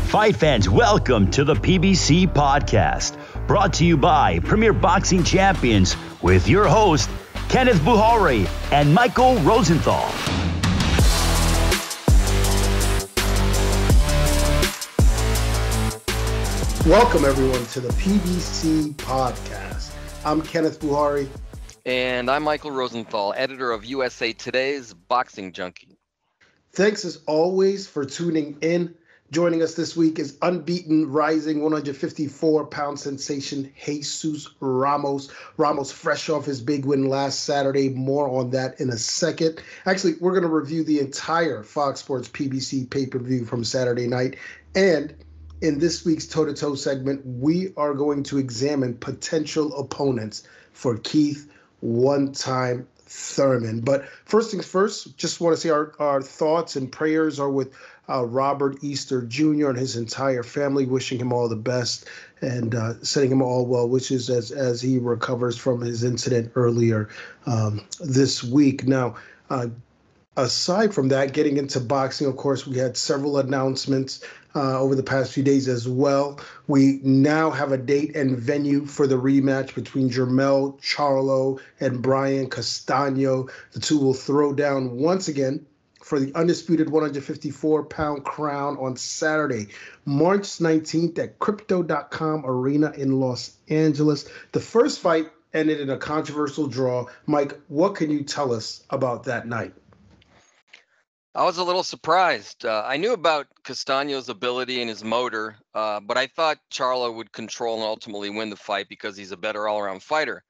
Fight fans, welcome to the PBC Podcast, brought to you by Premier Boxing Champions with your host, Kenneth Bouhairie and Michael Rosenthal. Welcome, everyone, to the PBC Podcast. I'm Kenneth Bouhairie. And I'm Michael Rosenthal, editor of USA Today's Boxing Junkie. Thanks, as always, for tuning in. Joining us this week is unbeaten, rising 154-pound sensation Jesus Ramos. Ramos fresh off his big win last Saturday. More on that in a second. Actually, we're going to review the entire FOX Sports PBC pay-per-view from Saturday night. And in this week's toe-to-toe segment, we are going to examine potential opponents for Keith one-time Thurman. But first things first, just want to say our thoughts and prayers are with Robert Easter Jr. and his entire family, wishing him all the best and sending him all well wishes as he recovers from his incident earlier this week. Now, aside from that, getting into boxing, of course, we had several announcements over the past few days as well. We now have a date and venue for the rematch between Jermell Charlo and Castano. The two will throw down once again for the undisputed 154-pound crown on Saturday, March 19th at Crypto.com Arena in Los Angeles. The first fight ended in a controversial draw. Mike, what can you tell us about that night? I was a little surprised. I knew about Castano's ability and his motor, but I thought Charlo would control and ultimately win the fight because he's a better all-around fighter.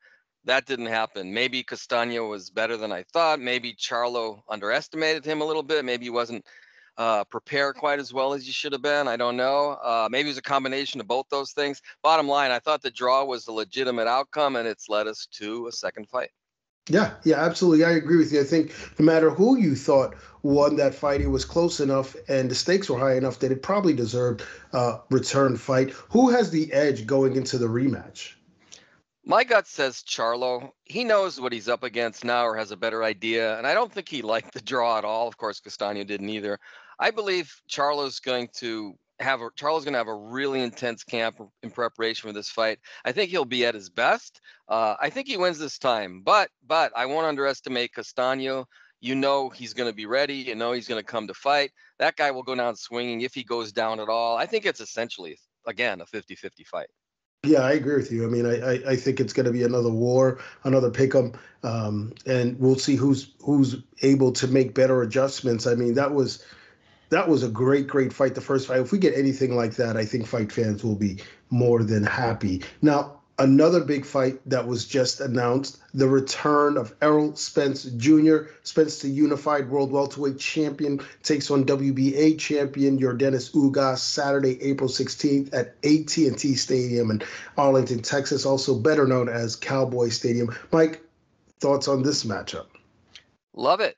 That didn't happen. Maybe Castano was better than I thought. Maybe Charlo underestimated him a little bit. Maybe he wasn't prepared quite as well as he should have been. I don't know. Maybe it was a combination of both those things. Bottom line, I thought the draw was a legitimate outcome, and it's led us to a second fight. Yeah, absolutely. I agree with you. I think no matter who you thought won that fight, it was close enough and the stakes were high enough that it probably deserved a return fight. Who has the edge going into the rematch? My gut says Charlo. He knows what he's up against now or has a better idea, and I don't think he liked the draw at all. Of course, Castano didn't either. I believe Charlo's going to have a really intense camp in preparation for this fight. I think he'll be at his best. I think he wins this time, but I won't underestimate Castano. You know he's going to be ready. You know he's going to come to fight. That guy will go down swinging if he goes down at all. I think it's essentially, again, a 50-50 fight. Yeah, I agree with you. I mean, I think it's going to be another war, another pick'em, and we'll see who's able to make better adjustments. I mean, that was a great fight, the first fight. If we get anything like that, I think fight fans will be more than happy. Now, another big fight that was just announced, the return of Errol Spence Jr. Spence, the unified world welterweight champion, takes on WBA champion Yordenis Ugas Saturday, April 16th at AT&T Stadium in Arlington, Texas, also better known as Cowboy Stadium. Mike, thoughts on this matchup? Love it.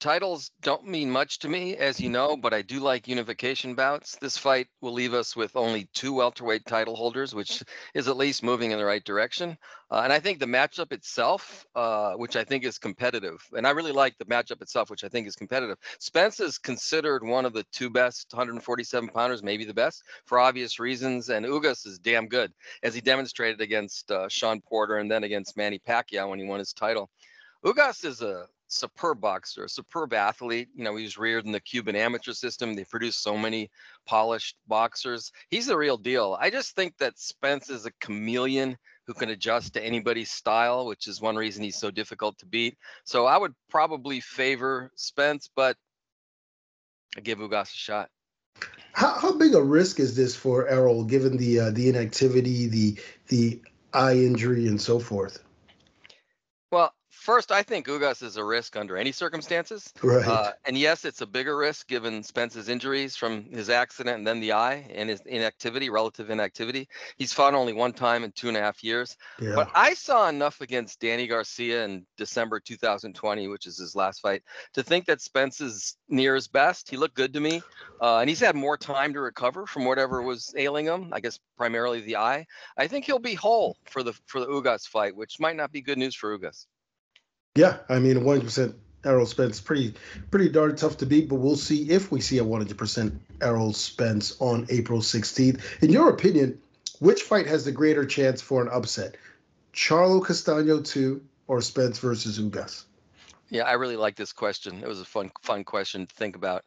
Titles don't mean much to me, as you know, but I do like unification bouts. This fight will leave us with only two welterweight title holders, which is at least moving in the right direction. And I think the matchup itself, which I think is competitive, and I really like the matchup itself, which I think is competitive. Spence is considered one of the two best 147-pounders, maybe the best, for obvious reasons, and Ugas is damn good, as he demonstrated against Sean Porter and then against Manny Pacquiao when he won his title. Ugas is a superb boxer, a superb athlete. You know, he was reared in the Cuban amateur system. They produce so many polished boxers. He's the real deal. I just think that Spence is a chameleon who can adjust to anybody's style, which is one reason he's so difficult to beat. So I would probably favor Spence, but I give Ugas a shot. How big a risk is this for Errol, given the inactivity, the eye injury, and so forth? Well, first, I think Ugas is a risk under any circumstances. Right. And yes, it's a bigger risk given Spence's injuries from his accident and then the eye and his relative inactivity. He's fought only one time in 2.5 years. Yeah. But I saw enough against Danny Garcia in December 2020, which is his last fight, to think that Spence is near his best. He looked good to me. And he's had more time to recover from whatever was ailing him, I guess primarily the eye. I think he'll be whole for the Ugas fight, which might not be good news for Ugas. Yeah, I mean, 100% Errol Spence, pretty darn tough to beat, but we'll see if we see a 100% Errol Spence on April 16th. In your opinion, which fight has the greater chance for an upset? Charlo-Castano 2 or Spence versus Ugas? Yeah, I really like this question. It was a fun question to think about.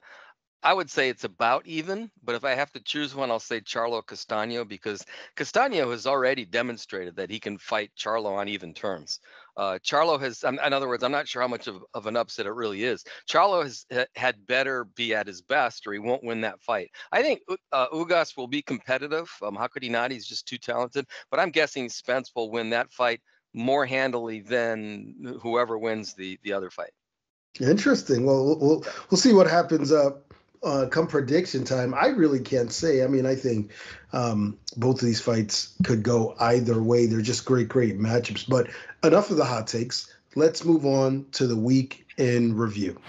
I would say it's about even, but if I have to choose one, I'll say Charlo-Castano, because Castano has already demonstrated that he can fight Charlo on even terms. Charlo has, in other words, I'm not sure how much of an upset it really is. Charlo had better be at his best or he won't win that fight. I think Ugas will be competitive. How could he not? He's just too talented. But I'm guessing Spence will win that fight more handily than whoever wins the other fight. Interesting. Well, we'll see what happens come prediction time. I really can't say. I mean, I think both of these fights could go either way. They're just great matchups. But enough of the hot takes. Let's move on to the week in review.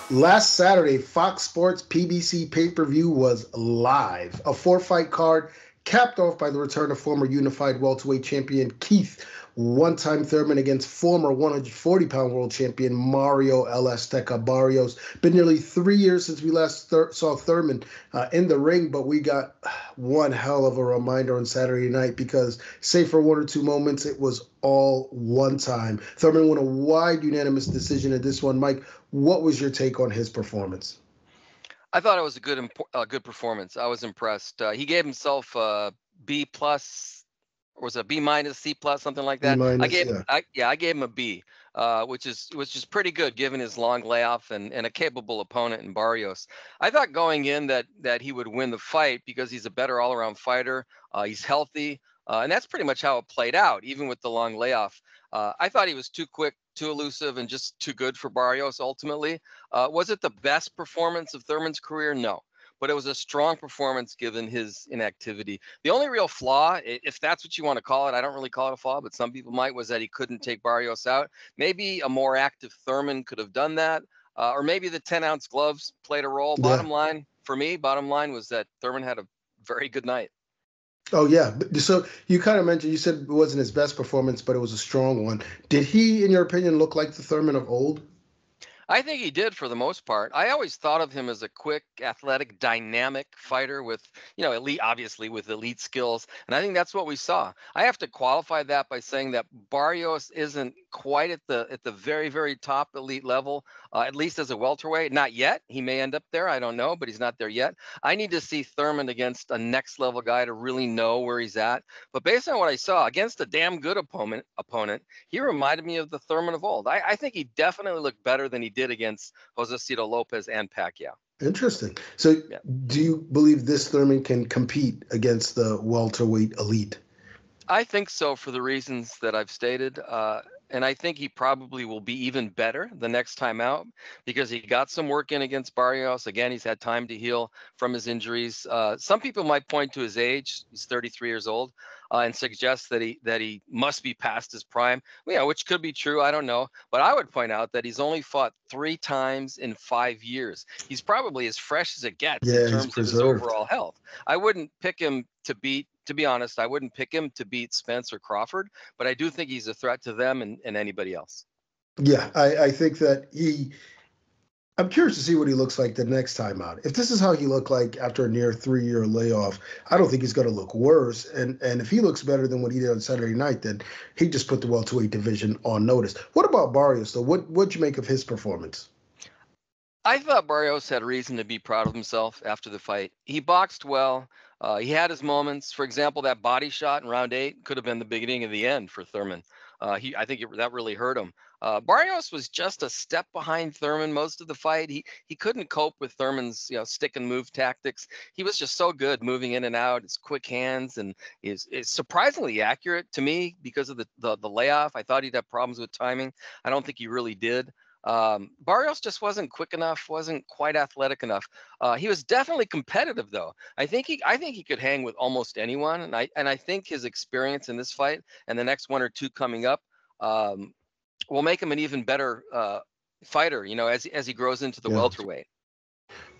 Last Saturday, FOX Sports PBC pay-per-view was live. A 4-fight card capped off by the return of former unified welterweight champion Keith one-time Thurman against former 140-pound world champion Mario El Azteca Barrios. Been nearly 3 years since we last saw Thurman in the ring, but we got one hell of a reminder on Saturday night because, save for one or two moments, it was all one time. Thurman won a wide unanimous decision in this one. Mike, what was your take on his performance? I thought it was a good performance. I was impressed. He gave himself a B plus, or was it a B minus, C plus, something like that. I gave him a B, which is pretty good given his long layoff and a capable opponent in Barrios. I thought going in that he would win the fight because he's a better all around fighter. He's healthy, and that's pretty much how it played out, even with the long layoff. I thought he was too quick, too elusive, and just too good for Barrios ultimately. Was it the best performance of Thurman's career? No. But it was a strong performance given his inactivity. The only real flaw, if that's what you want to call it, I don't really call it a flaw, but some people might, was that he couldn't take Barrios out. Maybe a more active Thurman could have done that. Or maybe the 10-ounce gloves played a role. Yeah. Bottom line was that Thurman had a very good night. Oh, yeah. So you kind of mentioned, you said it wasn't his best performance, but it was a strong one. Did he, in your opinion, look like the Thurman of old? I think he did for the most part. I always thought of him as a quick, athletic, dynamic fighter with, elite, obviously with elite skills. And I think that's what we saw. I have to qualify that by saying that Barrios isn't quite at the very, very top elite level, at least as a welterweight. Not yet. He may end up there. I don't know, but he's not there yet. I need to see Thurman against a next level guy to really know where he's at. But based on what I saw against a damn good opponent, he reminded me of the Thurman of old. I think he definitely looked better than he did against Josecito Lopez and Pacquiao. Interesting. So do you believe this Thurman can compete against the welterweight elite? I think so, for the reasons that I've stated. And I think he probably will be even better the next time out because he got some work in against Barrios. Again, he's had time to heal from his injuries. Some people might point to his age. He's 33 years old and suggest that he must be past his prime, which could be true. I don't know. But I would point out that he's only fought 3 times in 5 years. He's probably as fresh as it gets in terms of his overall health. I wouldn't pick him to beat. To be honest, I wouldn't pick him to beat Spence or Crawford, but I do think he's a threat to them and anybody else. Yeah, I think that I'm curious to see what he looks like the next time out. If this is how he looked like after a near 3-year layoff, I don't think he's going to look worse. And if he looks better than what he did on Saturday night, then he just put the welterweight division on notice. What about Barrios, though? What'd you make of his performance? I thought Barrios had reason to be proud of himself after the fight. He boxed well. He had his moments. For example, that body shot in round 8 could have been the beginning of the end for Thurman. I think that really hurt him. Barrios was just a step behind Thurman most of the fight. He couldn't cope with Thurman's stick and move tactics. He was just so good moving in and out. His quick hands and is surprisingly accurate to me because of the layoff. I thought he'd have problems with timing. I don't think he really did. Barrios just wasn't quick enough, wasn't quite athletic enough. He was definitely competitive, though. I think he could hang with almost anyone, and I think his experience in this fight and the next 1 or 2 coming up will make him an even better fighter. As he grows into the welterweight.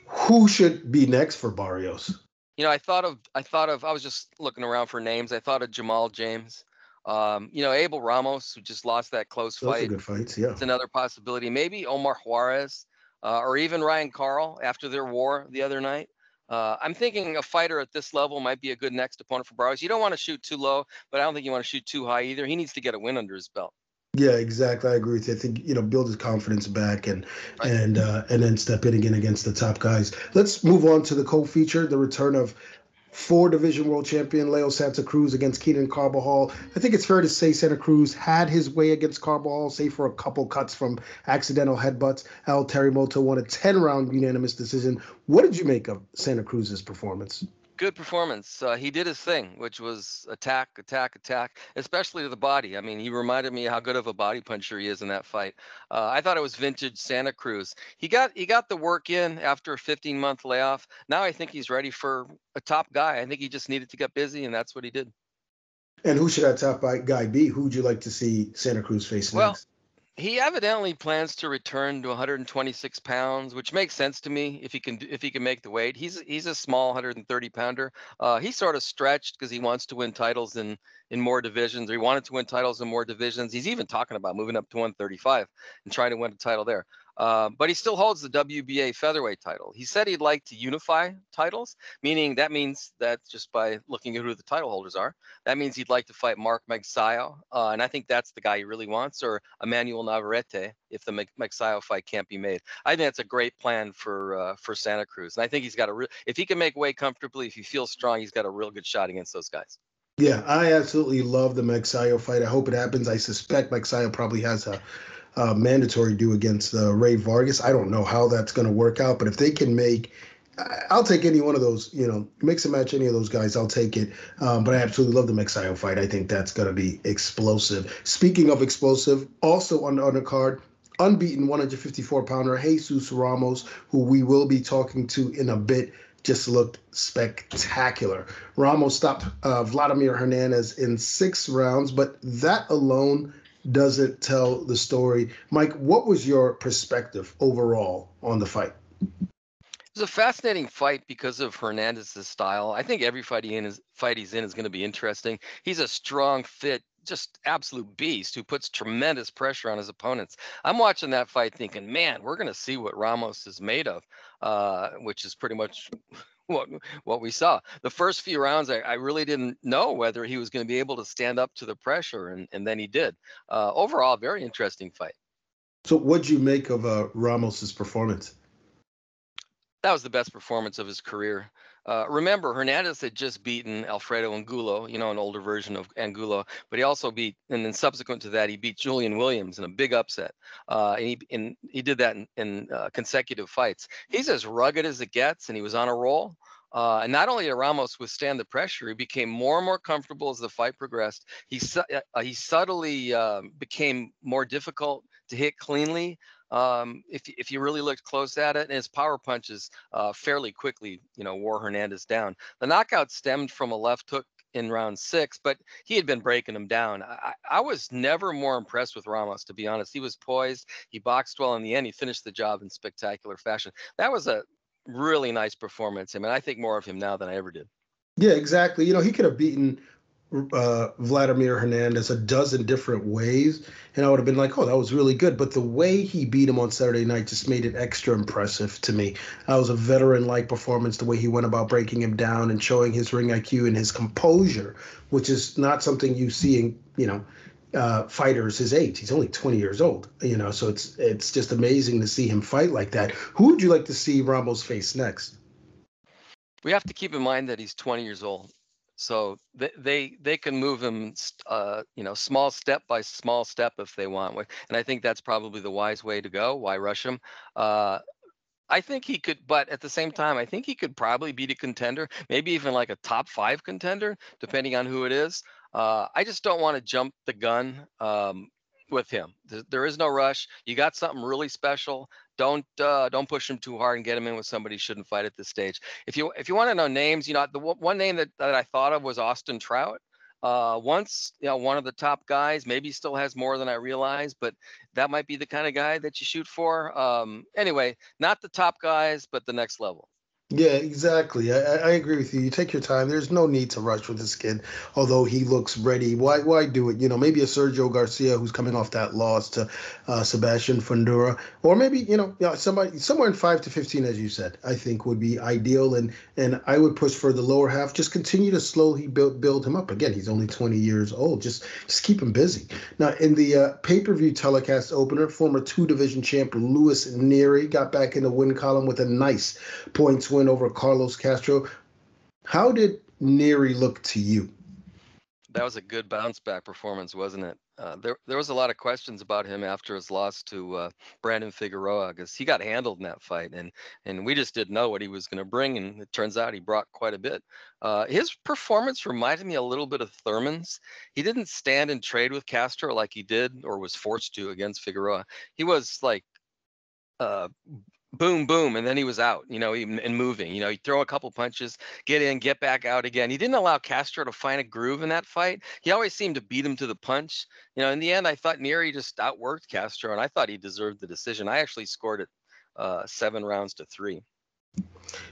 Who should be next for Barrios? I was just looking around for names. I thought of Jamal James. Abel Ramos, who just lost that close Those are fight. good fights, yeah. It's another possibility. Maybe Omar Juarez, or even Ryan Carl after their war the other night. I'm thinking a fighter at this level might be a good next opponent for Barrios. You don't want to shoot too low, but I don't think you want to shoot too high either. He needs to get a win under his belt. Yeah, exactly. I agree with you. I think, build his confidence back and Right. and then step in again against the top guys. Let's move on to the co-feature, the return of 4-division world champion Leo Santa Cruz against Keenan Carbajal. I think it's fair to say Santa Cruz had his way against Carbajal, save for a couple cuts from accidental headbutts. El Terremoto won a 10-round unanimous decision. What did you make of Santa Cruz's performance? Good performance. He did his thing, which was attack, especially to the body. I mean, he reminded me how good of a body puncher he is in that fight. I thought it was vintage Santa Cruz. He got the work in after a 15-month layoff. Now I think he's ready for a top guy. I think he just needed to get busy, and that's what he did. And who should that top guy be? Who would you like to see Santa Cruz face next? He evidently plans to return to 126 pounds, which makes sense to me if he can make the weight. He's a small 130 pounder. He sort of stretched because he wants to win titles in more divisions. Or he wanted to win titles in more divisions. He's even talking about moving up to 135 and trying to win a title there. But he still holds the WBA featherweight title. He said he'd like to unify titles, meaning that means that just by looking at who the title holders are, that means he'd like to fight Mark Magsayo. And I think that's the guy he really wants, or Emmanuel Navarrete, if the Magsayo fight can't be made. I think that's a great plan for Santa Cruz. And I think he's got if he can make weight comfortably, if he feels strong, he's got a real good shot against those guys. Yeah, I absolutely love the Magsayo fight. I hope it happens. I suspect Magsayo probably has a mandatory due against Ray Vargas. I don't know how that's going to work out, but if they can I'll take any one of those, mix and match any of those guys, I'll take it. But I absolutely love the Magsayo fight. I think that's going to be explosive. Speaking of explosive, also on the undercard, unbeaten 154-pounder Jesus Ramos, who we will be talking to in a bit, just looked spectacular. Ramos stopped Vladimir Hernandez in 6 rounds, but that alone doesn't tell the story. Mike, what was your perspective overall on the fight? It was a fascinating fight because of Hernandez's style. I think every fight he's in is going to be interesting. He's a strong, fit, just absolute beast who puts tremendous pressure on his opponents. I'm watching that fight thinking, man, we're going to see what Ramos is made of, which is pretty much what we saw. The first few rounds, I really didn't know whether he was going to be able to stand up to the pressure, and then he did. Overall, very interesting fight. So what'd you make of Ramos's performance? That was the best performance of his career. Remember, Hernandez had just beaten Alfredo Angulo, an older version of Angulo, but he also and then subsequent to that, he beat Julian Williams in a big upset. And he did that in consecutive fights. He's as rugged as it gets, and he was on a roll. And not only did Ramos withstand the pressure, he became more and more comfortable as the fight progressed. He subtly became more difficult to hit cleanly. If you really looked close at it, and his power punches fairly quickly, wore Hernandez down. The knockout stemmed from a left hook in round 6, but he had been breaking him down. I was never more impressed with Ramos, to be honest. He was poised. He boxed well in the end. He finished the job in spectacular fashion. That was a really nice performance. I mean, I think more of him now than I ever did. Yeah, exactly. He could have beaten Vladimir Hernandez a dozen different ways, and I would have been like, oh, that was really good. But the way he beat him on Saturday night just made it extra impressive to me. That was a veteran-like performance, the way he went about breaking him down and showing his ring IQ and his composure, which is not something you see in, fighters his age. He's only 20 years old, so it's just amazing to see him fight like that. Who would you like to see Ramos face next? We have to keep in mind that he's 20 years old. So they can move him, small step by small step if they want. And I think that's probably the wise way to go. Why rush him? I think he could, but at the same time, I think he could probably beat a contender, maybe even like a top 5 contender, depending on who it is. I just don't want to jump the gun with him. There is no rush. You got something really special. Don't push him too hard and get him in with somebody who shouldn't fight at this stage. If you want to know names, the one name that I thought of was Austin Trout. Once, one of the top guys, maybe still has more than I realized, but that might be the kind of guy that you shoot for. Anyway, not the top guys, but the next level. Yeah, exactly. I agree with you. You take your time. There's no need to rush with this kid, although he looks ready. Why do it? Maybe a Sergio Garcia who's coming off that loss to Sebastian Fundura, or maybe yeah, somebody somewhere in 5 to 15, as you said. I think would be ideal, and I would push for the lower half. Just continue to slowly build him up. Again, he's only 20 years old. Just keep him busy. Now, in the pay-per-view telecast opener, former two-division champ Luis Nery got back in the win column with a nice points win over Carlos Castro. How did Nery look to you? That was a good bounce back performance, wasn't it? There was a lot of questions about him after his loss to Brandon Figueroa, because he got handled in that fight, and we just didn't know what he was going to bring, and it turns out he brought quite a bit. His performance reminded me a little bit of Thurman's. He didn't stand and trade with Castro like he did or was forced to against Figueroa. He was like boom, boom, and then he was out, and moving. He'd throw a couple punches, get in, get back out again. He didn't allow Castro to find a groove in that fight. He always seemed to beat him to the punch. In the end, I thought Nery just outworked Castro, and I thought he deserved the decision. I actually scored it 7-3.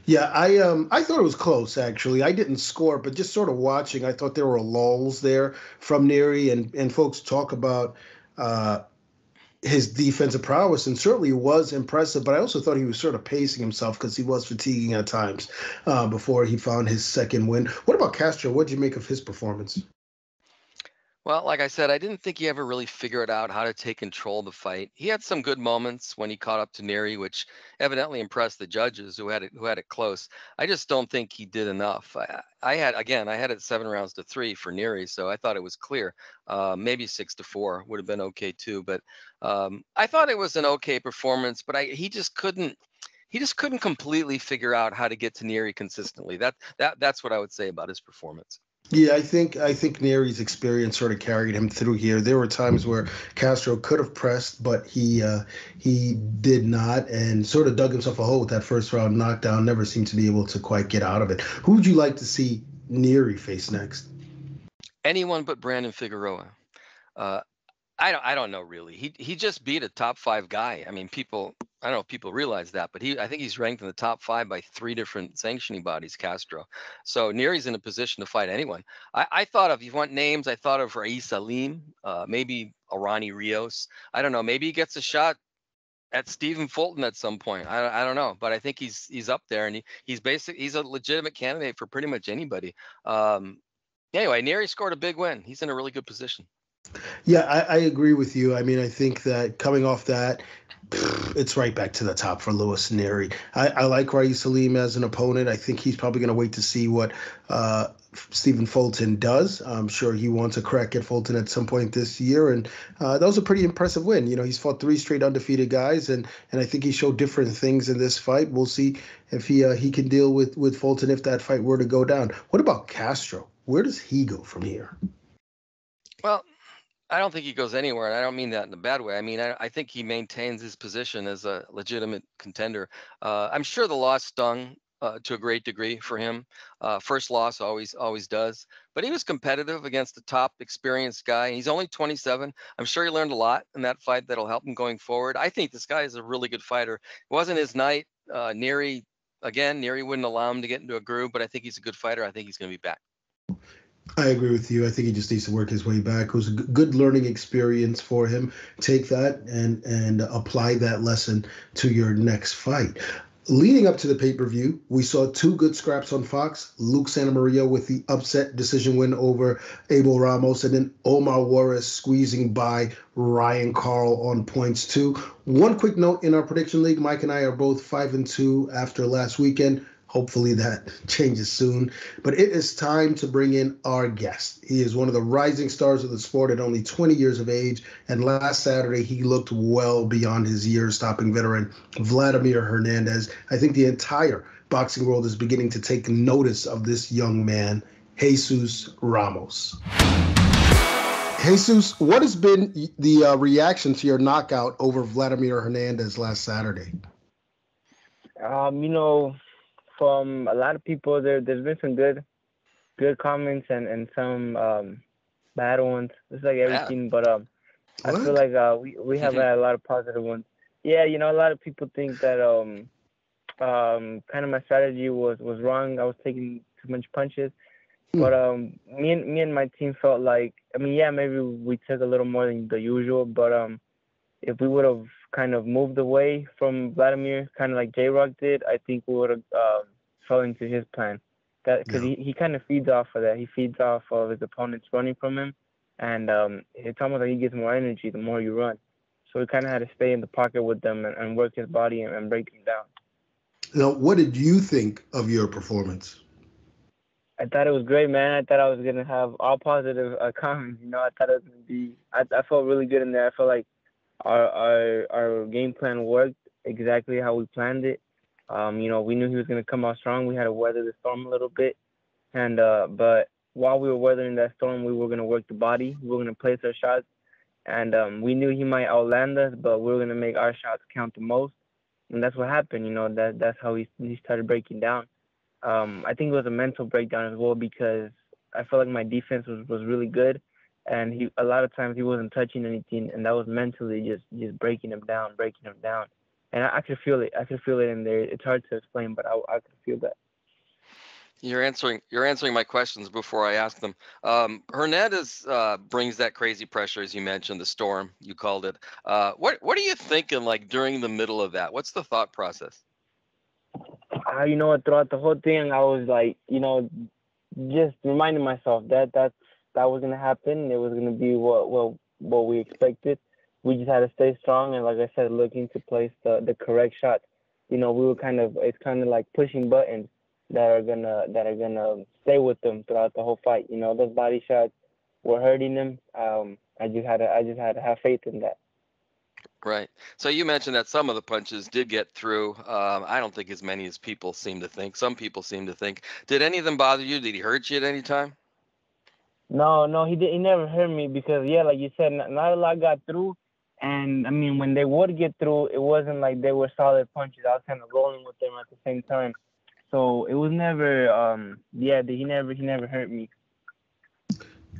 Yeah, I thought it was close, actually. I didn't score, but just sort of watching, I thought there were lulls there from Nery, and folks talk about his defensive prowess, and certainly was impressive, but I also thought he was sort of pacing himself because he was fatiguing at times before he found his second win. What about Castro? What did you make of his performance? Well, like I said, I didn't think he ever really figured out how to take control of the fight. He had some good moments when he caught up to Nery, which evidently impressed the judges who had it close. I just don't think he did enough. I had it 7-3 for Nery, so I thought it was clear. Maybe 6-4 would have been okay too, but I thought it was an okay performance. But he just couldn't completely figure out how to get to Nery consistently. That's what I would say about his performance. Yeah, I think Nery's experience sort of carried him through here. There were times where Castro could have pressed, but he did not, and sort of dug himself a hole with that first round knockdown. Never seemed to be able to quite get out of it. Who would you like to see Nery face next? Anyone but Brandon Figueroa. I don't know really. He just beat a top 5 guy. I mean, I don't know if people realize that, but I think he's ranked in the top 5 by 3 different sanctioning bodies, Castro. So Nery's in a position to fight anyone. I thought if you want names, I thought of Rais Salim, maybe Arani Rios. I don't know. Maybe he gets a shot at Stephen Fulton at some point. I don't know, but I think he's up there, and he's a legitimate candidate for pretty much anybody. Anyway, Nery scored a big win. He's in a really good position. Yeah, I agree with you. I mean, I think that coming off that, it's right back to the top for Luis Nery. I like Rais Salim as an opponent. I think he's probably going to wait to see what Stephen Fulton does. I'm sure he wants a crack at Fulton at some point this year, and that was a pretty impressive win. He's fought 3 straight undefeated guys, and I think he showed different things in this fight. We'll see if he can deal with Fulton if that fight were to go down. What about Castro? Where does he go from here? Well, I don't think he goes anywhere, and I don't mean that in a bad way. I mean, I think he maintains his position as a legitimate contender. I'm sure the loss stung to a great degree for him. First loss always does, but he was competitive against the top experienced guy. He's only 27. I'm sure he learned a lot in that fight that'll help him going forward. I think this guy is a really good fighter. It wasn't his night. Nery wouldn't allow him to get into a groove, but I think he's a good fighter. I think he's going to be back. I agree with you. I think he just needs to work his way back. It was a good learning experience for him. Take that and apply that lesson to your next fight. Leading up to the pay-per-view, we saw 2 good scraps on Fox. Luke Santamaria with the upset decision win over Abel Ramos, and then Omar Juarez squeezing by Ryan Carl on points too. One quick note in our prediction league, Mike and I are both 5-2 after last weekend. Hopefully that changes soon. But it is time to bring in our guest. He is one of the rising stars of the sport at only 20 years of age. And last Saturday, he looked well beyond his years, stopping veteran Vladimir Hernandez. I think the entire boxing world is beginning to take notice of this young man, Jesus Ramos. Jesus, what has been the reaction to your knockout over Vladimir Hernandez last Saturday? From a lot of people, there's been some good comments and some bad ones. It's like everything, but I feel like we have had a lot of positive ones. Yeah, a lot of people think that kind of my strategy was wrong. I was taking too much punches. But me and my team felt like, I mean, yeah, maybe we took a little more than the usual, but if we would have kind of moved away from Vladimir, kind of like J-Rock did, I think we would have fell into his plan. Because he kind of feeds off of that. He feeds off of his opponents running from him, and it's almost like he gets more energy the more you run. So we kind of had to stay in the pocket with them and work his body and break him down. Now, what did you think of your performance? I thought it was great, man. I thought I was going to have all positive comments. You know, I thought it was going to be – I felt really good in there. I felt like our game plan worked exactly how we planned it. You know, we knew he was going to come out strong. We had to weather the storm a little bit. And but while we were weathering that storm, we were going to work the body. We were going to place our shots. And we knew he might outland us, but we were going to make our shots count the most. And that's what happened. You know, that's how he started breaking down. I think it was a mental breakdown as well, because I felt like my defense was really good, and a lot of times he wasn't touching anything, and that was mentally just breaking him down. And I could feel it. I could feel it in there. It's hard to explain, but I could feel that. You're answering my questions before I ask them. Hernandez brings that crazy pressure, as you mentioned, the storm, you called it. What are you thinking, like, during the middle of that? What's the thought process? You know what? Throughout the whole thing, I was like, you know, just reminding myself that was gonna happen. It was gonna be what we expected. We just had to stay strong and, like I said, looking to place the correct shot. You know, it's kind of like pushing buttons that are gonna stay with them throughout the whole fight. You know, those body shots were hurting them. I just had to have faith in that. Right. So you mentioned that some of the punches did get through. I don't think as many as people seem to think. Some people seem to think. Did any of them bother you? Did he hurt you at any time? No, he did. He never hurt me because, yeah, like you said, not a lot got through. And I mean, when they would get through, it wasn't like they were solid punches. I was kind of rolling with them at the same time. So it was never, he never hurt me.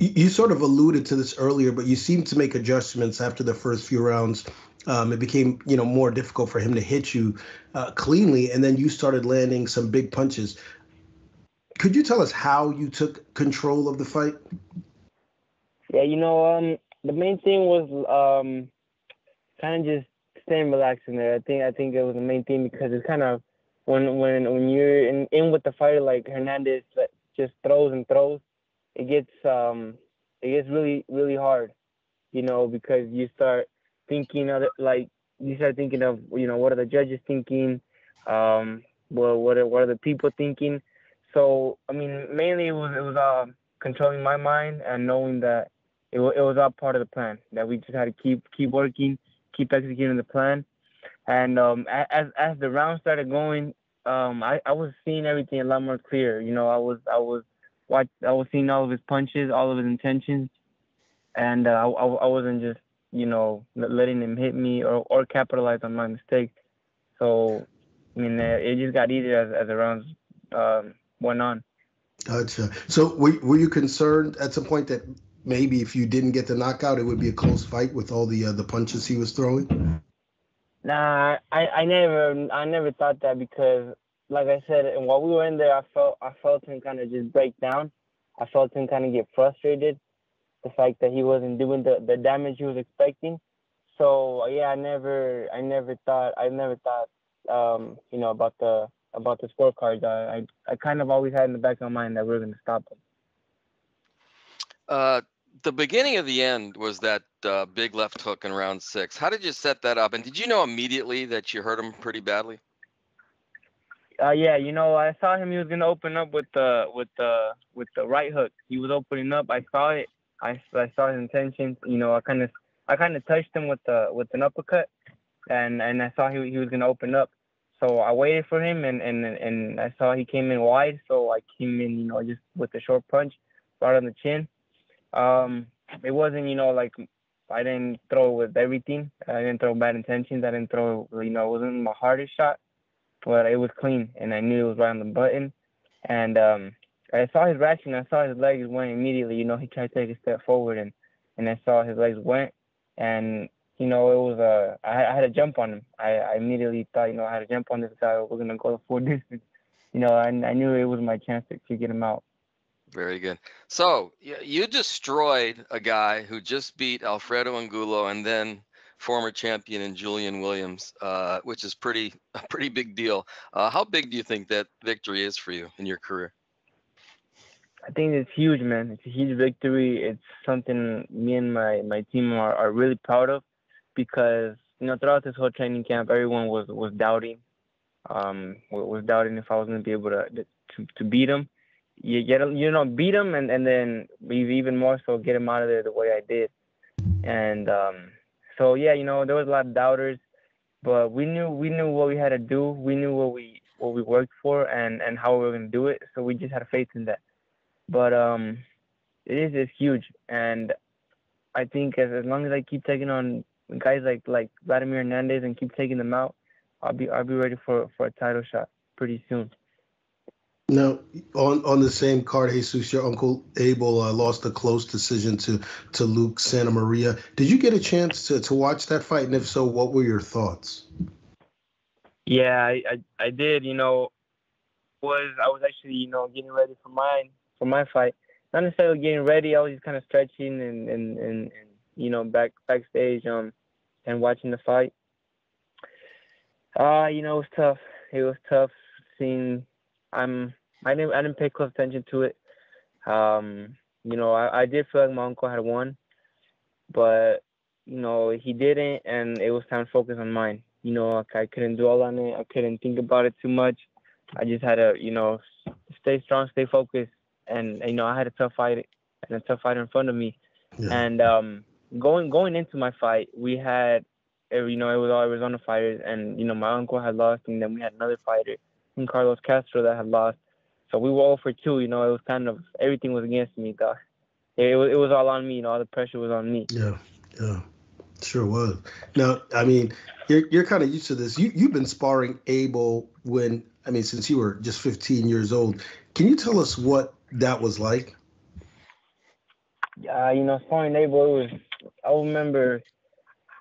You sort of alluded to this earlier, but you seemed to make adjustments after the first few rounds. It became, more difficult for him to hit you cleanly, and then you started landing some big punches. Could you tell us how you took control of the fight? Yeah, the main thing was kind of just staying relaxed in there. I think it was the main thing, because it's kind of when you're in with the fighter like Hernandez, just throws and throws. It gets really, really hard, because you start thinking of what are the judges thinking, what are the people thinking. So I mean, mainly it was controlling my mind and knowing that it was all part of the plan, that we just had to keep working, keep executing the plan. And as the round started going, I was seeing everything a lot more clear. I was seeing all of his punches, all of his intentions, and I wasn't just, letting him hit me or capitalize on my mistakes. So, I mean, it just got easier as the rounds went on. Gotcha. So were you concerned at some point that maybe if you didn't get the knockout, it would be a close fight with all the punches he was throwing? Nah, I never thought that, because, like I said, and while we were in there, I felt him kind of just break down. I felt him kind of get frustrated, the fact that he wasn't doing the damage he was expecting. So yeah, I never thought about the scorecards. I kind of always had in the back of my mind that we were going to stop him. The beginning of the end was that big left hook in round 6. How did you set that up? And did you know immediately that you hurt him pretty badly? Yeah, I saw him. He was gonna open up with the right hook. He was opening up. I saw it. I saw his intentions. I kind of touched him with an uppercut, and I saw he was gonna open up. So I waited for him, and I saw he came in wide. So I came in, just with a short punch, right on the chin. It wasn't, like, I didn't throw with everything. I didn't throw bad intentions. I didn't throw, it wasn't my hardest shot. But it was clean, and I knew it was right on the button. And I saw his reaction. I saw his legs went immediately. He tried to take a step forward, and I saw his legs went. And, it was I had to jump on him. I immediately thought, I had to jump on this guy. We're gonna go the full distance. I knew it was my chance to get him out. Very good. So you destroyed a guy who just beat Alfredo Angulo and then former champion in Julian Williams, which is a pretty big deal. How big do you think that victory is for you in your career? I think it's huge, man. It's a huge victory. It's something me and my team are really proud of, because throughout this whole training camp, everyone was doubting, was doubting if I was going to be able to beat him. Beat him, and then even more so get him out of there the way I did. And so yeah, there was a lot of doubters, but we knew what we had to do. We knew what we worked for and how we were going to do it. So we just had faith in that. But it's huge, and I think as long as I keep taking on guys like Vladimir Hernandez and keep taking them out, I'll be ready for a title shot pretty soon. Now, on the same card, Jesus, your uncle Abel lost a close decision to Luke Santa Maria. Did you get a chance to watch that fight? And if so, what were your thoughts? Yeah, I did. I was actually getting ready for my fight. Not necessarily getting ready. I was just kind of stretching and backstage and watching the fight. It was tough. It was tough seeing. I didn't pay close attention to it. I did feel like my uncle had won, but he didn't, and it was time to focus on mine. I couldn't dwell on it. I couldn't think about it too much. I just had to, stay strong, stay focused, and I had a tough fight and a tough fighter in front of me. Yeah. And going into my fight, we had, it was all Arizona fighters, and my uncle had lost, and then we had another fighter, Carlos Castro, that had lost. So we were all for 2. It was kind of everything was against me. It was all on me. All the pressure was on me. Yeah, sure was. Now, I mean, you're kind of used to this. You've been sparring Abel since you were just 15 years old. Can you tell us what that was like? Sparring Abel, I remember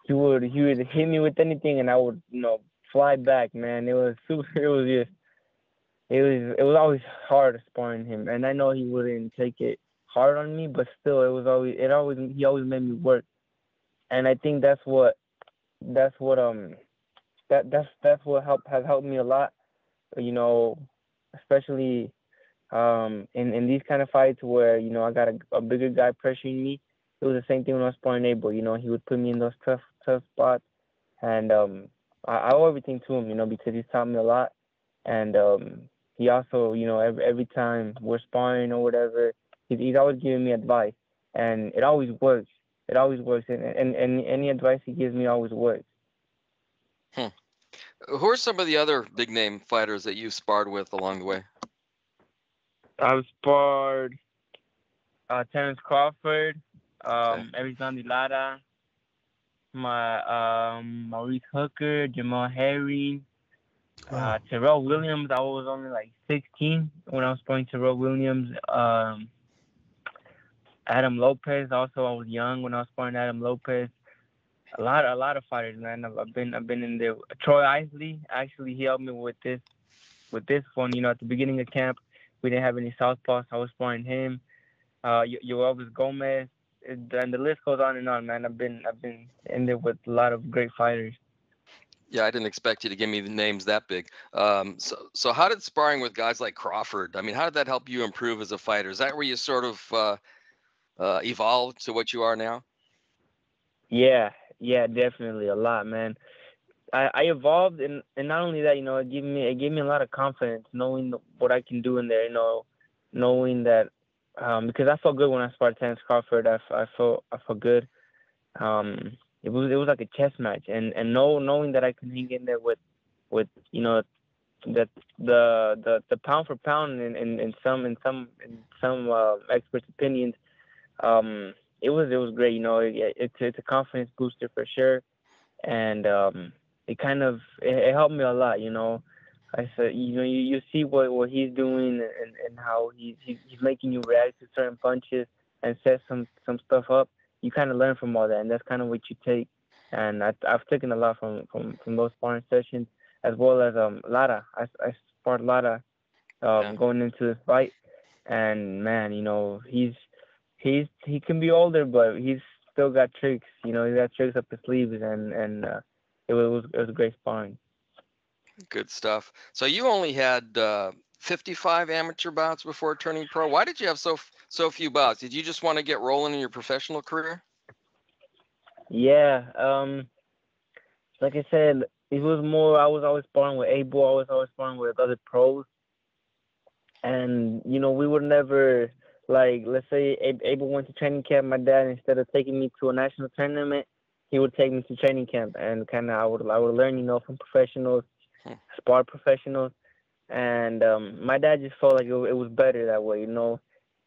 he would hit me with anything, and I would fly back. Man, it was super. It was always hard sparring him, and I know he wouldn't take it hard on me, but still, he always made me work, and I think that's what has helped me a lot, especially in these kind of fights where I got a bigger guy pressuring me. It was the same thing when I was sparring Abel. He would put me in those tough spots, and I owe everything to him, because he's taught me a lot, and he also, every time we're sparring or whatever, he's always giving me advice, and it always works. It always works, and any advice he gives me always works. Who are some of the other big-name fighters that you've sparred with along the way? I've sparred Terrence Crawford, Erizandi Lara, Maurice Hooker, Jamal Herring, Terrell Williams. I was only like 16 when I was sparring Terrell Williams. Adam Lopez. Also, I was young when I was sparring Adam Lopez. A lot of fighters, man. I've been in there. Troy Isley, actually, he helped me with this one. At the beginning of camp, we didn't have any southpaws. I was sparring him. Yoelvis Gomez, and the list goes on and on, man. I've been in there with a lot of great fighters. Yeah, I didn't expect you to give me the names that big. So how did sparring with guys like Crawford? I mean, how did that help you improve as a fighter? Is that where you sort of evolved to what you are now? Yeah, definitely a lot, man. I evolved, and not only that, it gave me a lot of confidence, knowing what I can do in there. Knowing that because I felt good when I sparred Terrence Crawford. I felt good. It was like a chess match, and knowing that I can hang in there with that the pound for pound in some experts' opinions, it was great. It's a confidence booster for sure, and it helped me a lot. I said, you see what he's doing and how he's making you react to certain punches and set some stuff up. You kind of learn from all that, and that's kind of what you take And I've taken a lot from those sparring sessions, as well as Lara. I sparred Lara going into this fight, and man, he can be older, but he's still got tricks. He's got tricks up his sleeves, and it was great sparring. Good stuff. So you only had 55 amateur bouts before turning pro. Why did you have so few bouts? Did you just want to get rolling in your professional career? Yeah. Like I said, it was more. I was always sparring with Abel. I was always sparring with other pros, and we would never, like, let's say Abel went to training camp. My dad, instead of taking me to a national tournament, he would take me to training camp, and kind of I would learn, from professionals, spar professionals, and my dad just felt like it was better that way.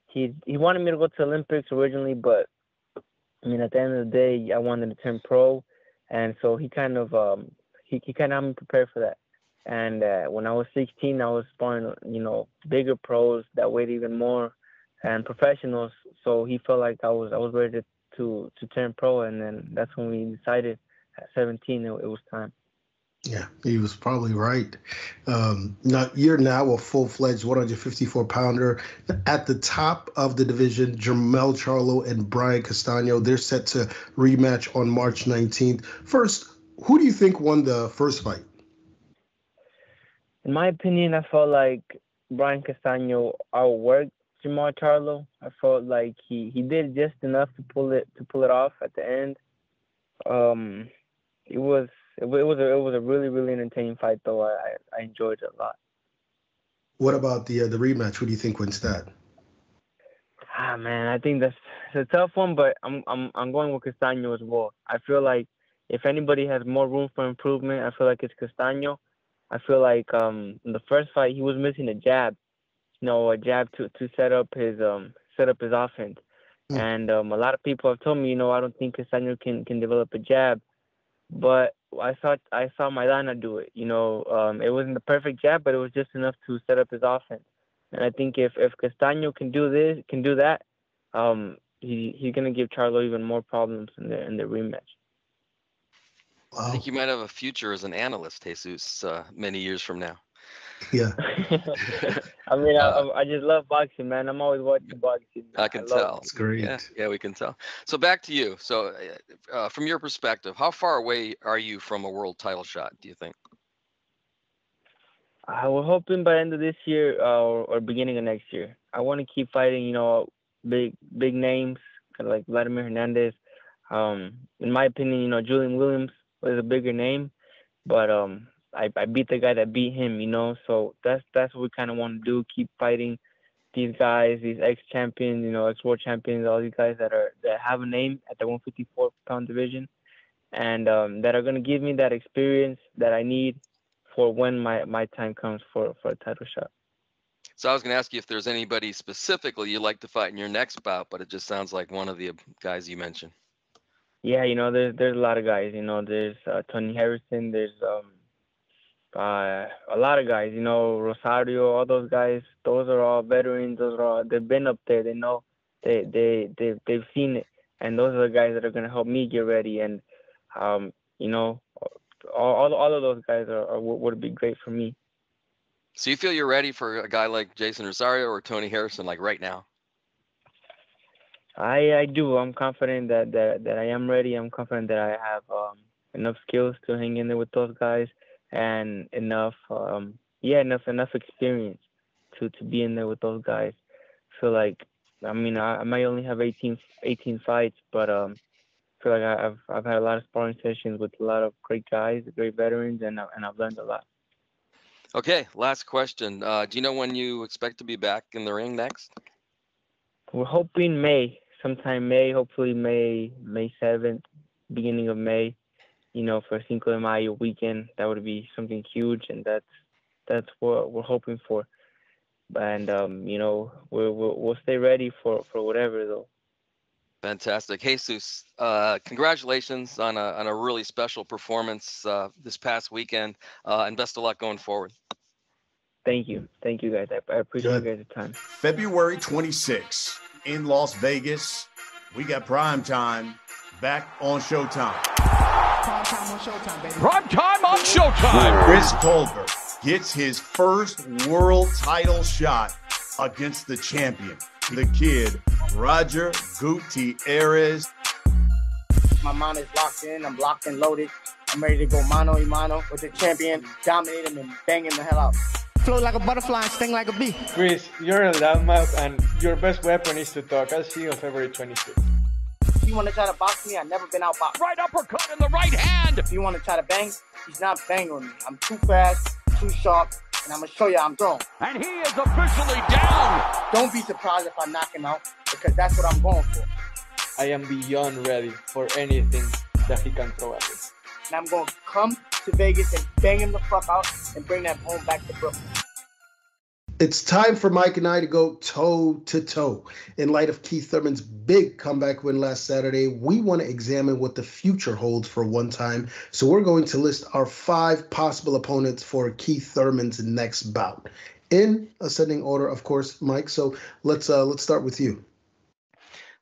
He wanted me to go to Olympics originally, but at the end of the day, I wanted to turn pro, and so he kind of he kind of had me prepared for that. And when I was 16, I was sparring, bigger pros that weighed even more, and professionals. So he felt like I was ready to turn pro, and then that's when we decided at 17 it was time. Yeah, he was probably right. You're now a full-fledged 154-pounder. At the top of the division, Jermell Charlo and Castano, they're set to rematch on March 19th. First, who do you think won the first fight? In my opinion, I felt like Castano outworked Jermell Charlo. I felt like he did just enough to pull it off at the end. It was a really, really entertaining fight, though. I enjoyed it a lot. What about the rematch? Who do you think wins that? Man, I think that's a tough one, but I'm going with Castano as well. I feel like if anybody has more room for improvement, I feel like it's Castano. I feel like in the first fight he was missing a jab, a jab to set up his offense. And a lot of people have told me, I don't think Castano can develop a jab. But I saw Maidana do it. It wasn't the perfect jab, but it was just enough to set up his offense. And I think if Castano can do that, he's gonna give Charlo even more problems in the rematch. Wow. I think you might have a future as an analyst, Jesus, many years from now. Yeah. I just love boxing, man. I'm always watching boxing. I can tell. It's great. Yeah, we can tell. So back to you. So from your perspective, how far away are you from a world title shot, do you think? We're hoping by end of this year or beginning of next year. I want to keep fighting, big names, kind of like Vladimir Hernandez. In my opinion, Julian Williams was a bigger name, but I beat the guy that beat him, so that's what we kind of want to do, keep fighting these guys, these ex-champions, ex-world champions, all these guys that have a name at the 154-pound division, and that are going to give me that experience that I need for when my time comes for a title shot. So I was going to ask you if there's anybody specifically you'd like to fight in your next bout, but it just sounds like one of the guys you mentioned. Yeah, there's a lot of guys. There's Tony Harrison, there's a lot of guys, Rosario, all those guys. Those are all veterans. They've been up there. They know, they've seen it, and those are the guys that are gonna help me get ready. And all of those guys would be great for me. So you feel you're ready for a guy like Jason Rosario or Tony Harrison, like right now? I do. I'm confident that I am ready. I'm confident that I have enough skills to hang in there with those guys. And enough experience to be in there with those guys. So I might only have 18 fights, but I feel like I've had a lot of sparring sessions with a lot of great guys, great veterans, and I've learned a lot. Okay, last question. Do you know when you expect to be back in the ring next? We're hoping sometime May, hopefully May 7th, beginning of May. For Cinco de Mayo weekend, that would be something huge, and that's what we're hoping for. And we'll stay ready for whatever, though. Fantastic, Jesus. Congratulations on a really special performance this past weekend, and best of luck going forward. Thank you, guys. I appreciate you guys' time. February 26th in Las Vegas, we got Prime Time back on Showtime. Prime time on Showtime. Chris Colbert gets his first world title shot against the champion, the kid, Roger Gutierrez. My mind is locked in. I'm locked and loaded. I'm ready to go mano a mano with the champion, dominate him and bang him the hell out. Float like a butterfly and sting like a bee. Chris, you're a loudmouth and your best weapon is to talk. I'll see you on February 26th. If you want to try to box me, I've never been outboxed. Right uppercut in the right hand. If you want to try to bang, he's not banging with me. I'm too fast, too sharp, and I'm going to show you I'm throwing. And he is officially down. Don't be surprised if I knock him out, because that's what I'm going for. I am beyond ready for anything that he can throw at me. And I'm going to come to Vegas and bang him the fuck out and bring that home back to Brooklyn. It's time for Mike and I to go toe-to-toe. In light of Keith Thurman's big comeback win last Saturday, we want to examine what the future holds for One Time. So we're going to list our 5 possible opponents for Keith Thurman's next bout. In ascending order, of course, Mike. So let's start with you.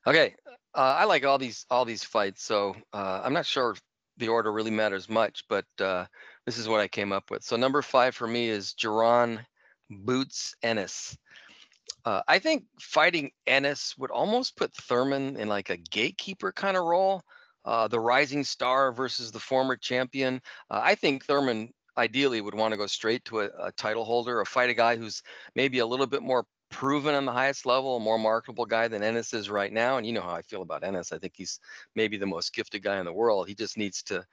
Okay. I like all these fights, so I'm not sure the order really matters much, but this is what I came up with. So number 5 for me is Jaron Boots Ennis. I think fighting Ennis would almost put Thurman in like a gatekeeper kind of role, the rising star versus the former champion. I think Thurman ideally would want to go straight to a title holder or fight a guy who's maybe a little bit more proven on the highest level, a more marketable guy than Ennis is right now. And you know how I feel about Ennis. I think he's maybe the most gifted guy in the world. He just needs to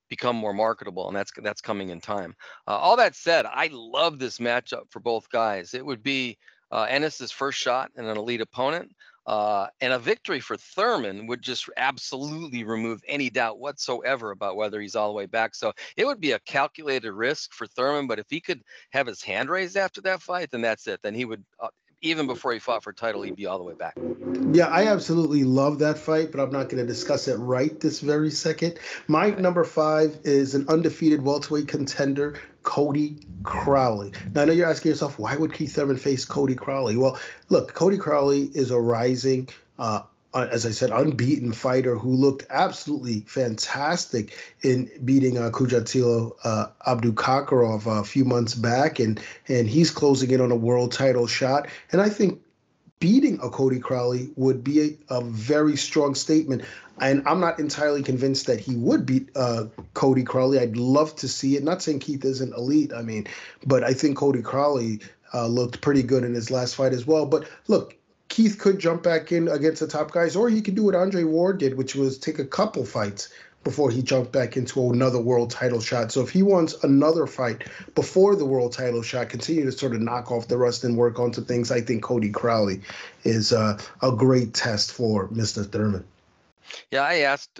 become more marketable, and that's coming in time. All that said, I love this matchup for both guys. It would be Ennis's first shot and an elite opponent, and a victory for Thurman would just absolutely remove any doubt whatsoever about whether he's all the way back. So it would be a calculated risk for Thurman, but if he could have his hand raised after that fight, then that's it. Then he would, even before he fought for title, he'd be all the way back. Yeah, I absolutely love that fight, but I'm not going to discuss it right this very second. My number 5 is an undefeated welterweight contender, Cody Crowley. Now, I know you're asking yourself, why would Keith Thurman face Cody Crowley? Well, look, Cody Crowley is a rising, as I said, unbeaten fighter who looked absolutely fantastic in beating Kujatilo Abdukakharov a few months back, and he's closing in on a world title shot. And I think beating a Cody Crowley would be a very strong statement. And I'm not entirely convinced that he would beat Cody Crowley. I'd love to see it. Not saying Keith isn't elite, but I think Cody Crowley looked pretty good in his last fight as well. But look, Keith could jump back in against the top guys, or he could do what Andre Ward did, which was take a couple fights before he jumped back into another world title shot. So if he wants another fight before the world title shot, continue to sort of knock off the rust and work on some things, I think Cody Crowley is a great test for Mr. Thurman. Yeah, I asked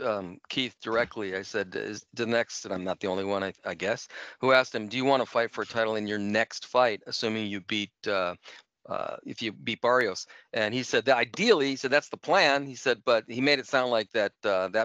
Keith directly. I said, is the next, and I'm not the only one, I guess, who asked him, do you want to fight for a title in your next fight, assuming you beat if you beat Barrios? And he said that ideally, he said that's the plan. He said, but he made it sound like that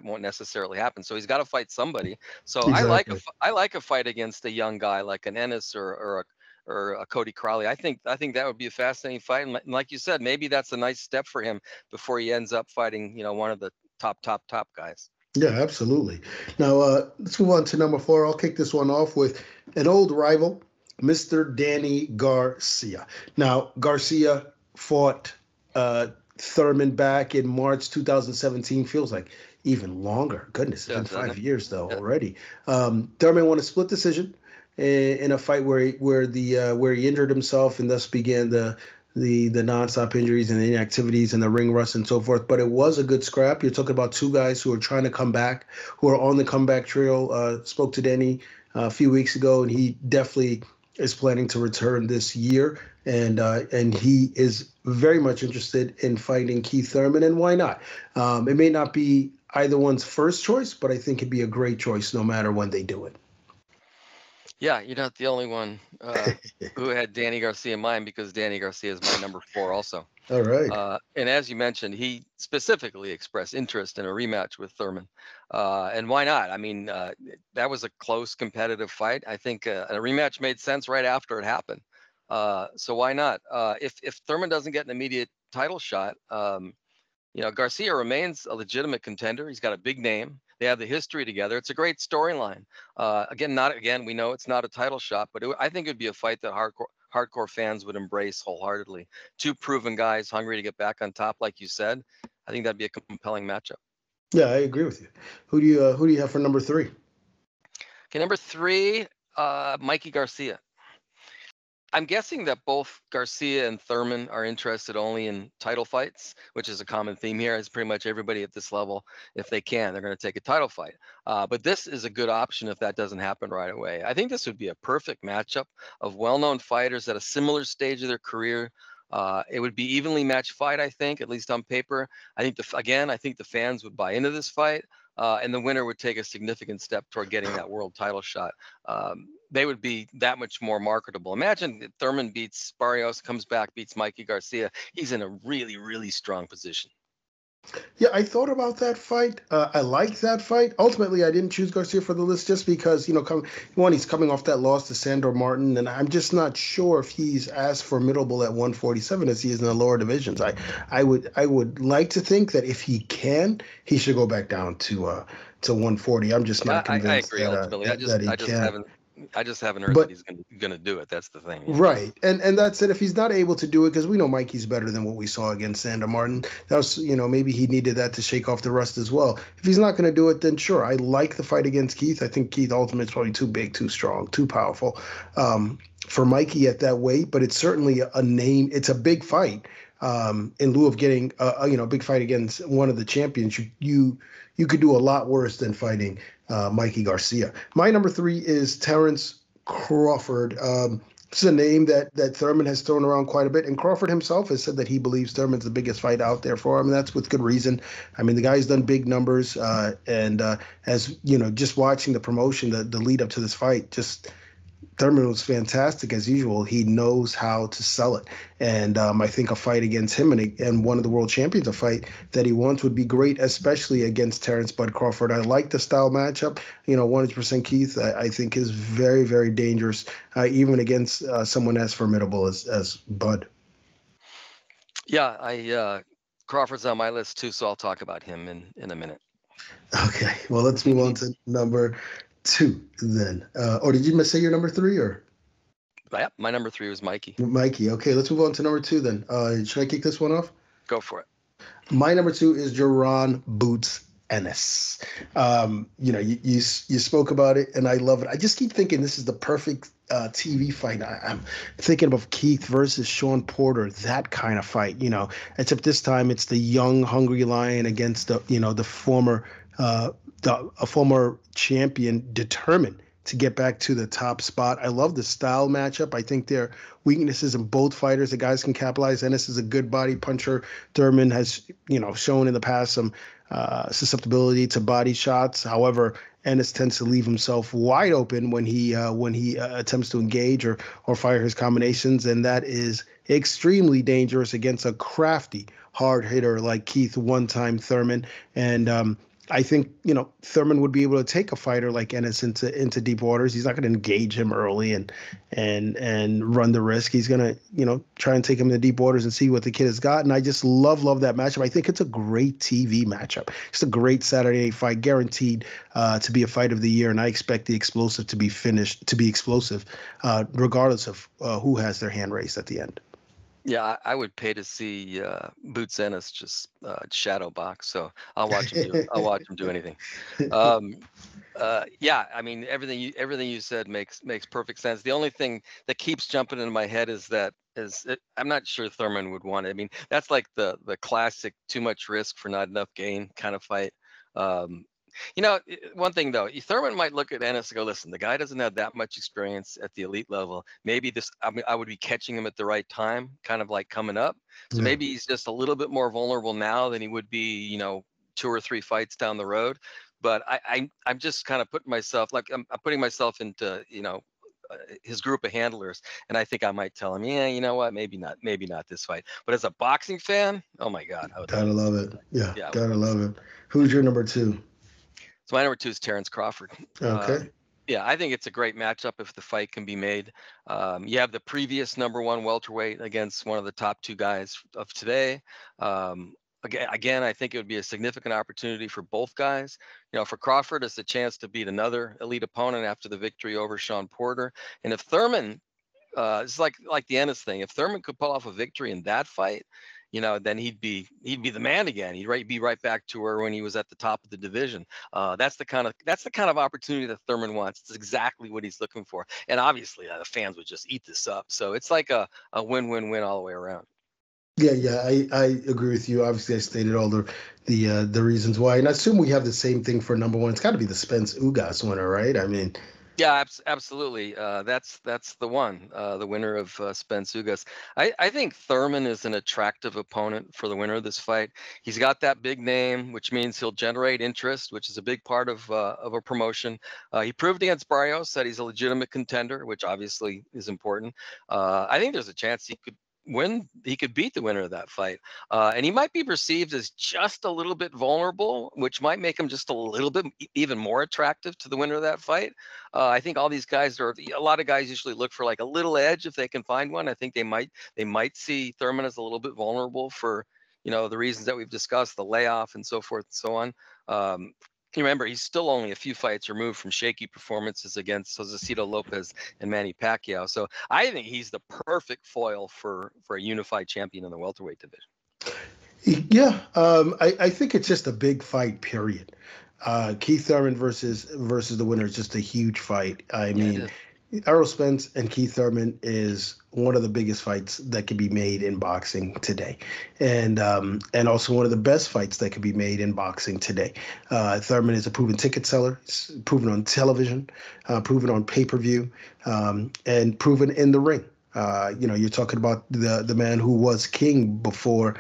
won't necessarily happen. So he's got to fight somebody. So exactly. I like a fight against a young guy like an Ennis or a Cody Crowley. I think that would be a fascinating fight. And like you said, maybe that's a nice step for him before he ends up fighting, one of the top guys. Yeah, absolutely. Now let's move on to number 4. I'll kick this one off with an old rival, Mr. Danny Garcia. Now, Garcia fought Thurman back in March 2017. Feels like even longer. Goodness, it's been 5 years though already. Thurman won a split decision in a fight where he injured himself and thus began the nonstop injuries and inactivities and the ring rust and so forth. But it was a good scrap. You're talking about 2 guys who are trying to come back, who are on the comeback trail. Spoke to Danny a few weeks ago, and he definitely is planning to return this year. And he is very much interested in fighting Keith Thurman, and why not? It may not be either one's first choice, but I think it'd be a great choice no matter when they do it. Yeah, you're not the only one who had Danny Garcia in mind, because Danny Garcia is my number 4 also. All right. And as you mentioned, he specifically expressed interest in a rematch with Thurman. And why not? I mean, that was a close competitive fight. I think a rematch made sense right after it happened. So why not? If Thurman doesn't get an immediate title shot, Garcia remains a legitimate contender. He's got a big name. They have the history together. It's a great storyline. We know it's not a title shot, but I think it'd be a fight that hardcore fans would embrace wholeheartedly. Two proven guys hungry to get back on top, like you said. I think that'd be a compelling matchup. Yeah, I agree with you. Who do you have for number 3? Okay, number 3, Mikey Garcia. I'm guessing that both Garcia and Thurman are interested only in title fights, which is a common theme here. As pretty much everybody at this level, if they can, they're going to take a title fight. But this is a good option if that doesn't happen right away. I think this would be a perfect matchup of well-known fighters at a similar stage of their career. It would be evenly matched fight, I think, at least on paper. I think the fans would buy into this fight, and the winner would take a significant step toward getting that world title shot. They would be that much more marketable. Imagine that Thurman beats Barrios, comes back, beats Mikey Garcia. He's in a really, really strong position. Yeah, I thought about that fight. I like that fight. Ultimately, I didn't choose Garcia for the list just because, he's coming off that loss to Sandor Martin, and I'm just not sure if he's as formidable at 147 as he is in the lower divisions. I would like to think that if he can, he should go back down to 140. I'm just not convinced. I agree. Ultimately, I just haven't heard that he's going to do it. That's the thing. Right. And that's it. If he's not able to do it, because we know Mikey's better than what we saw against Sandor Martin. That was, maybe he needed that to shake off the rust as well. If he's not going to do it, then sure. I like the fight against Keith. I think Keith ultimately is probably too big, too strong, too powerful for Mikey at that weight. But it's certainly a name. It's a big fight. In lieu of getting a big fight against one of the champions, you could do a lot worse than fighting Mikey Garcia. My number 3 is Terence Crawford. This is a name that Thurman has thrown around quite a bit, and Crawford himself has said that he believes Thurman's the biggest fight out there for him, and that's with good reason. I mean, the guy's done big numbers, and as just watching the promotion, the lead up to this fight, Thurman was fantastic as usual. He knows how to sell it. And I think a fight against him and one of the world champions, a fight that he wants, would be great, especially against Terence Bud Crawford. I like the style matchup. 100% Keith, I think, is very, very dangerous, even against someone as formidable as Bud. Yeah, Crawford's on my list too, so I'll talk about him in a minute. Okay, well, let's move on to number 2 then. Or did you say your number 3 or? Yeah, my number 3 was Mikey. Mikey. Okay, let's move on to number 2 then. Should I kick this one off? Go for it. My number 2 is Jaron Boots Ennis. You spoke about it, and I love it. I just keep thinking this is the perfect TV fight. I'm thinking of Keith versus Sean Porter, that kind of fight. Except this time it's the young, hungry lion against the former. A former champion determined to get back to the top spot. I love the style matchup. I think there are weaknesses in both fighters. The guys can capitalize. Ennis is a good body puncher. Thurman has, shown in the past some susceptibility to body shots. However, Ennis tends to leave himself wide open when he attempts to engage or fire his combinations, and that is extremely dangerous against a crafty hard hitter like Keith one-time Thurman. And I think, Thurman would be able to take a fighter like Ennis into deep waters. He's not going to engage him early and run the risk. He's going to, try and take him into deep waters and see what the kid has got. And I just love that matchup. I think it's a great TV matchup. It's a great Saturday night fight, guaranteed to be a fight of the year. And I expect the explosive to be explosive, regardless of who has their hand raised at the end. Yeah, I would pay to see Boots Ennis just shadow box. So I'll watch him do. I'll watch him do anything. Yeah, I mean everything you said makes perfect sense. The only thing that keeps jumping into my head is I'm not sure Thurman would want it. I mean, that's like the classic too much risk for not enough gain kind of fight. One thing though, Thurman might look at Ennis and go, listen, the guy doesn't have that much experience at the elite level. Maybe I would be catching him at the right time, kind of like coming up. So maybe he's just a little bit more vulnerable now than he would be, 2 or 3 fights down the road. But I'm just kind of putting myself, I'm putting myself into, his group of handlers, and I think I might tell him, yeah, you know what, maybe not this fight. But as a boxing fan, oh my God, I would love it. Yeah, gotta love it. Who's your number 2? So my number 2 is Terence Crawford. Okay. Yeah, I think it's a great matchup if the fight can be made. You have the previous number 1 welterweight against one of the top 2 guys of today. Again, I think it would be a significant opportunity for both guys. For Crawford, it's a chance to beat another elite opponent after the victory over Sean Porter. And if Thurman, it's like the Ennis thing. If Thurman could pull off a victory in that fight, then he'd be the man again. He'd be right back to where when he was at the top of the division. That's the kind of opportunity that Thurman wants. It's exactly what he's looking for. And obviously, the fans would just eat this up. So it's like a win-win-win all the way around. Yeah, I agree with you. Obviously, I stated all the reasons why, and I assume we have the same thing for number one. It's got to be the Spence Ugas winner, right? I mean, yeah, absolutely. That's the one, the winner of Spence Ugas. I think Thurman is an attractive opponent for the winner of this fight. He's got that big name, which means he'll generate interest, which is a big part of a promotion. He proved against Barrios that he's a legitimate contender, which obviously is important. I think there's a chance he could beat the winner of that fight. And he might be perceived as just a little bit vulnerable, which might make him just a little bit even more attractive to the winner of that fight. I think all these guys a lot of guys usually look for like a little edge if they can find one. I think they might see Thurman as a little bit vulnerable for, the reasons that we've discussed, the layoff and so forth and so on. Remember, he's still only a few fights removed from shaky performances against Josecito Lopez and Manny Pacquiao. So I think he's the perfect foil for a unified champion in the welterweight division. Yeah, I think it's just a big fight, period. Keith Thurman versus the winner is just a huge fight. I mean, Errol Spence and Keith Thurman is one of the biggest fights that could be made in boxing today, and also one of the best fights that could be made in boxing today. Thurman is a proven ticket seller. It's proven on television, proven on pay-per-view, and proven in the ring. You're talking about the man who was king before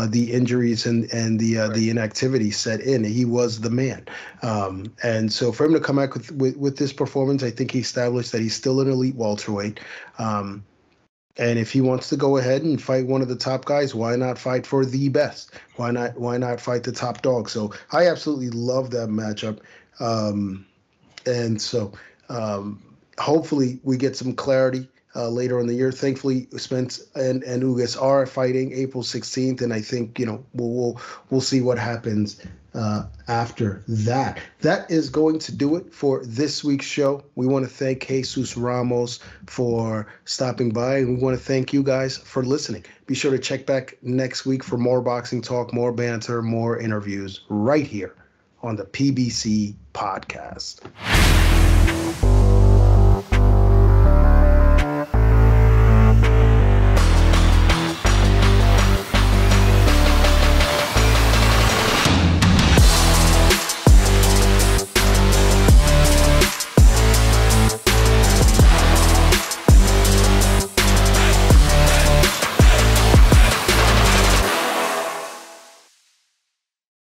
the injuries and the inactivity set in. He was the man. And so for him to come back with this performance, I think he established that he's still an elite welterweight. And if he wants to go ahead and fight one of the top guys, why not fight for the best? Why not fight the top dog? So I absolutely love that matchup. And so hopefully we get some clarity later in the year. Thankfully, Spence and Ugas are fighting April 16th, and I think we'll see what happens after that. That is going to do it for this week's show. We want to thank Jesus Ramos for stopping by, and we want to thank you guys for listening. Be sure to check back next week for more boxing talk, more banter, more interviews right here on the PBC Podcast.